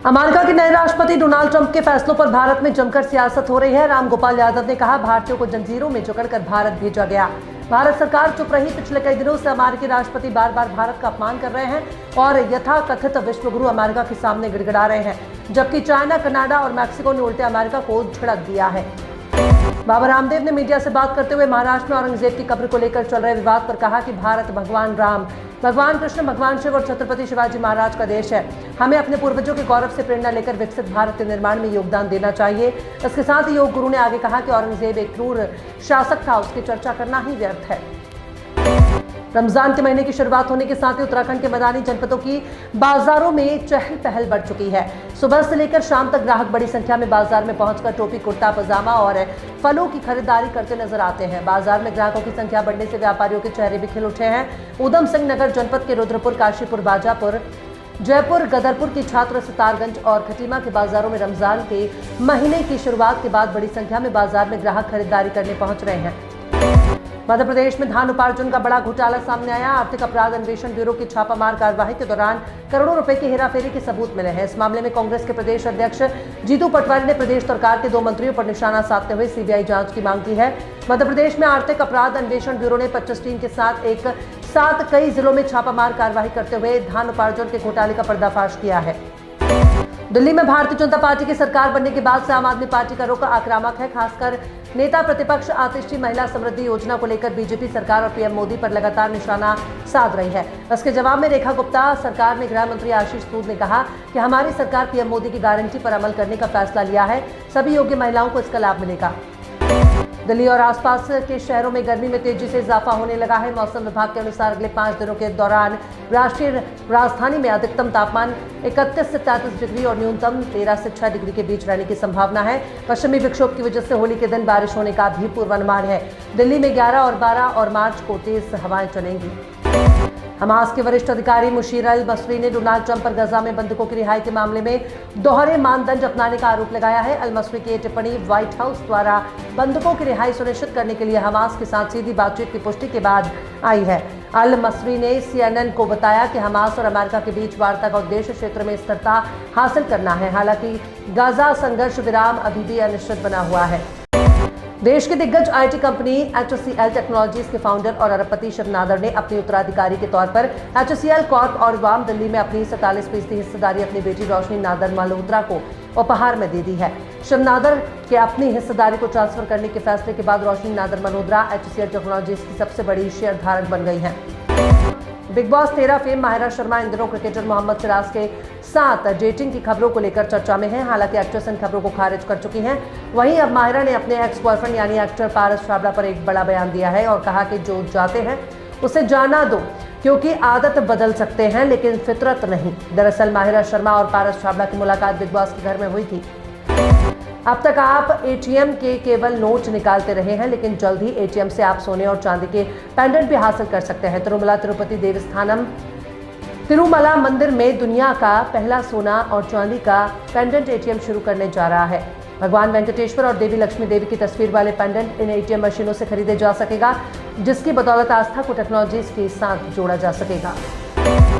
America के नए राष्ट्रपति डोनाल्ड ट्रंप के फैसलों पर भारत में जमकर सियासत हो रही है। रामगोपाल यादव ने कहा, भारतीयों को जंजीरों में जकड़कर भारत भेजा गया। भारत सरकार चुप रही। पिछले कई दिनों से अमेरिकी राष्ट्रपति बार बार भारत का अपमान कर रहे हैं और यथाकथित विश्वगुरु अमेरिका के सामने गिड़गिड़ा रहे हैं, जबकि चाइना, कनाडा और मैक्सिको ने उल्टे अमेरिका को झिड़क दिया है। बाबा रामदेव ने मीडिया से बात करते हुए महाराष्ट्र में औरंगजेब की कब्र को लेकर चल रहे विवाद पर कहा कि भारत भगवान राम, भगवान कृष्ण, भगवान शिव और छत्रपति शिवाजी महाराज का देश है। हमें अपने पूर्वजों के गौरव से प्रेरणा लेकर विकसित भारत के निर्माण में योगदान देना चाहिए। इसके साथ ही योग गुरु ने आगे कहा कि औरंगजेब एक क्रूर शासक था, उसकी चर्चा करना ही व्यर्थ है। रमजान के महीने की शुरुआत होने के साथ ही उत्तराखंड के मैदानी जनपदों की बाजारों में चहल पहल बढ़ चुकी है। सुबह से लेकर शाम तक ग्राहक बड़ी संख्या में बाजार में पहुंचकर टोपी, कुर्ता, पजामा और फलों की खरीदारी करते नजर आते हैं। बाजार में ग्राहकों की संख्या बढ़ने से व्यापारियों के चेहरे भी खिल उठे हैं। उधम सिंह नगर जनपद के रुद्रपुर, काशीपुर, बाजापुर, जयपुर, गदरपुर की छात्र, सितारगंज और खटीमा के बाजारों में रमजान के महीने की शुरुआत के बाद बड़ी संख्या में बाजार में ग्राहक खरीदारी करने पहुंच रहे हैं। मध्य प्रदेश में धान उपार्जन का बड़ा घोटाला सामने आया। आर्थिक अपराध अन्वेषण ब्यूरो की छापामार कार्रवाई के दौरान करोड़ों रुपए की हेराफेरी के सबूत मिले हैं। इस मामले में कांग्रेस के प्रदेश अध्यक्ष जीतू पटवारी ने प्रदेश सरकार के 2 मंत्रियों पर निशाना साधते हुए सीबीआई जांच की मांग की है। मध्य प्रदेश में आर्थिक अपराध अन्वेषण ब्यूरो ने 25 टीम के साथ एक साथ कई जिलों में छापामार कार्रवाई करते हुए धान उपार्जन के घोटाले का पर्दाफाश किया है। दिल्ली में भारतीय जनता पार्टी की सरकार बनने के बाद से आम आदमी पार्टी का रुख आक्रामक है। खासकर नेता प्रतिपक्ष आतिशी महिला समृद्धि योजना को लेकर बीजेपी सरकार और पीएम मोदी पर लगातार निशाना साध रही है। इसके जवाब में रेखा गुप्ता सरकार में गृह मंत्री आशीष सूद ने कहा कि हमारी सरकार पीएम मोदी की गारंटी पर अमल करने का फैसला लिया है। सभी योग्य महिलाओं को इसका लाभ मिलेगा। दिल्ली और आसपास के शहरों में गर्मी में तेजी से इजाफा होने लगा है। मौसम विभाग के अनुसार अगले 5 दिनों के दौरान राष्ट्रीय राजधानी में अधिकतम तापमान 31 से 33 डिग्री और न्यूनतम 13 से 6 डिग्री के बीच रहने की संभावना है। पश्चिमी विक्षोभ की वजह से होली के दिन बारिश होने का भी पूर्वानुमान है। दिल्ली में 11 और 12 और मार्च को तेज हवाएं चलेंगी। हमास के वरिष्ठ अधिकारी मुशीर अल मसरी ने डोनाल्ड ट्रंप पर गजा में बंधकों की रिहाई के मामले में दोहरे मानदंड अपनाने का आरोप लगाया है। अल मसरी की टिप्पणी व्हाइट हाउस द्वारा बंधकों की रिहाई सुनिश्चित करने के लिए हमास के साथ सीधी बातचीत की पुष्टि के बाद आई है। अल मसरी ने CNN को बताया कि हमास और अमेरिका के बीच वार्ता का उद्देश्य क्षेत्र में स्थिरता हासिल करना है। हालांकि गाजा संघर्ष विराम अभी भी अनिश्चित बना हुआ है। देश की दिग्गज IT कंपनी HCL टेक्नोलॉजीज के फाउंडर और अरबपति शिव नादर ने अपने उत्तराधिकारी के तौर पर HCL कॉर्प और वाम दिल्ली में अपनी 47% हिस्सेदारी अपनी बेटी रोशनी नादर मल्होत्रा को उपहार में दे दी है। शिव नादर के अपनी हिस्सेदारी को ट्रांसफर करने के फैसले के बाद रोशनी नादर मल्होत्रा HCL टेक्नोलॉजीज की सबसे बड़ी शेयर धारक बन गई हैं। Bigg Boss 13 fame Mahira Sharma इन दिनों क्रिकेटर मोहम्मद सिराज के साथ डेटिंग की खबरों को लेकर चर्चा में है। हालांकि एक्ट्रेस इन खबरों को खारिज कर चुकी हैं। वहीं अब माहिरा ने अपने एक्स बॉयफ्रेंड यानी एक्टर पारस छाबड़ा पर एक बड़ा बयान दिया है और कहा कि जो जाते हैं उसे जाना दो, क्योंकि आदत बदल सकते हैं लेकिन फितरत नहीं। दरअसल माहिरा शर्मा और पारस छाबड़ा की मुलाकात बिग बॉस के घर में हुई थी। अब तक आप ATM के केवल नोट निकालते रहे हैं, लेकिन जल्द ही ATM से आप सोने और चांदी के पेंडेंट भी हासिल कर सकते हैं। तिरुमला तिरुपति देवस्थानम तिरुमला मंदिर में दुनिया का पहला सोना और चांदी का पेंडेंट ATM शुरू करने जा रहा है। भगवान वेंकटेश्वर और देवी लक्ष्मी देवी की तस्वीर वाले पेंडेंट इन ATM मशीनों से खरीदे जा सकेगा, जिसकी बदौलत आस्था को टेक्नोलॉजीज के साथ जोड़ा जा सकेगा।